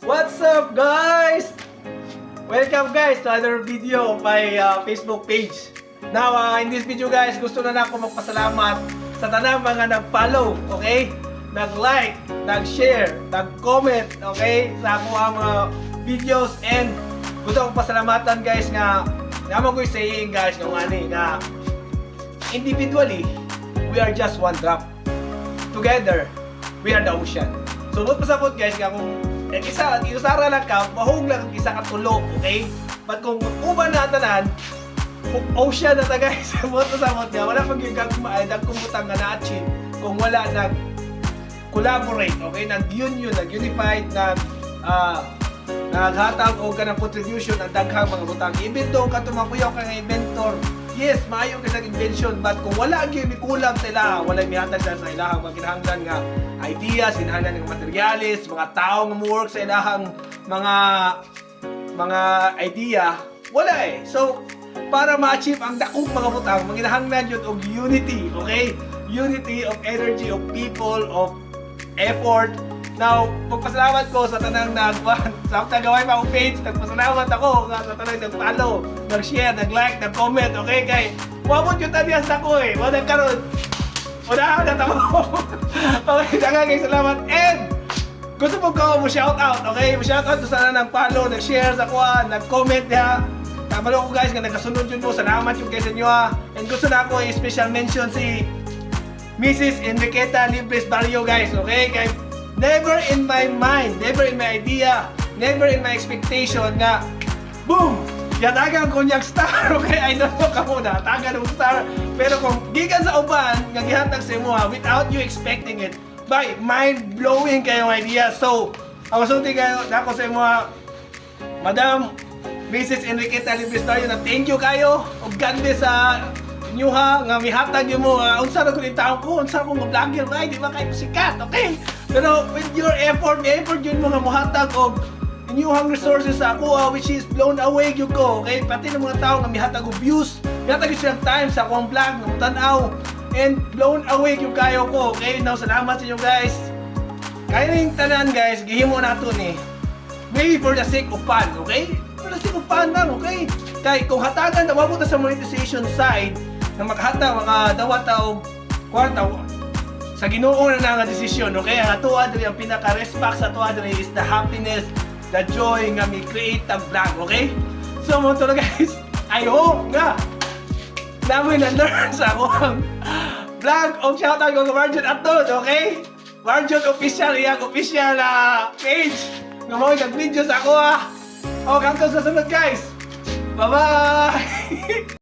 What's up, guys? Welcome, guys, to another video of my Facebook page. Now, in this video, guys, gusto na ako magpasalamat sa tanang mga nag-follow, okay? Nag-like, nag-share, nag-comment, okay? Sa ako ang mga videos, and gusto akong pasalamatan, guys, nga naman ko'y saying, guys, nga individually, we are just one drop. Together, we are the ocean. So, magpasabot, guys, nga kung isa, iusara lang ka, mahong lang ang isa katulo, okay? But kung uban na tanan, kung ocean na ta, guys, sabot niya, wala pag yung nagkumbutang nga na-achieve kung wala nag-collaborate, okay? Nag-union, nag-unified, naghatag o ka ng contribution ang daghang mga butang. Even though katumakuyaw ka ng inventor, yes, maayo ka sa invention, but kung wala ang kulam sa ilaha, wala yung mihatag sa ilahang mga kinahanglan nga ideas, kinahanglan ng materialis, mga tao nga work sa ilahang mga idea, wala eh. So, para ma-achieve ang dakong mga butang, manginahanglan yun og unity, okay? Unity of energy, of people, of effort. Now, pagpasalamat ko sa tanang sa tagaway pa akong page, nagpasalamat ako sa tanang nag-follow, nag-share, nag-like, nag-comment, okay? Kay, wabot yung tabias ako eh, wala karon. Wala na tamo. Okay, daghang salamat. And gusto mo ko mo shout out, okay? Mo shout out sa tanang nag-follow, nag-share sa kuha, nag-comment niya. Kamalo ko, guys, nga nagasunod yun mo. Salamat yung kayo sa inyo ha. And gusto na ako i-special mention si Mrs. Enriqueta Libres Barrio, guys, okay? Kay never in my mind, never in my idea, never in my expectation nga, boom! Yatagan ko niyang star, okay? I don't know ka muna, tagan ng star. Pero kung gikan sa uban, nga gihatag sa imo without you expecting it, by mind-blowing kayong idea. So, ang masunti kayo, nako sa imo Madam Mrs. Enriqueta Libres Barrio, na thank you kayo, o ganda sa inyo ha, nga mihatag yun mo, unsa na ko yung taong ko, unsa akong vlogger, right? Di ba kayo sikat, okay? Pero with your effort, yun mo nga muhatag og inyuhang resources sa ako, which is blown away yun ko, okay? Pati ng mga tao nga mihatag og views, mihatag yun silang time sa akong vlog, ng tanaw, and blown away yung kayo ko, okay? Now, salamat sa inyo, guys. Kaya na yung tanan, guys, gihimo nato ni maybe for the sake of fun, okay? For the sake of fun lang, okay? Kaya kung hatagan, nawabot na sa monetization side, na makahata, mga dawata o kwarta, sa Ginoo na nga desisyon, okay? Ang atuwa diri, ang pinaka-respect sa atuwa diri is the happiness, the joy nga mi create ang vlog, okay? So, mo to guys, I hope nga namin na-learn sa akong vlog o shoutout ko kay Marjon Atod, okay? Marjon official, iyang official page nga mo nag-video sa ako ha. O, hanggang sa sunod, guys. Bye-bye!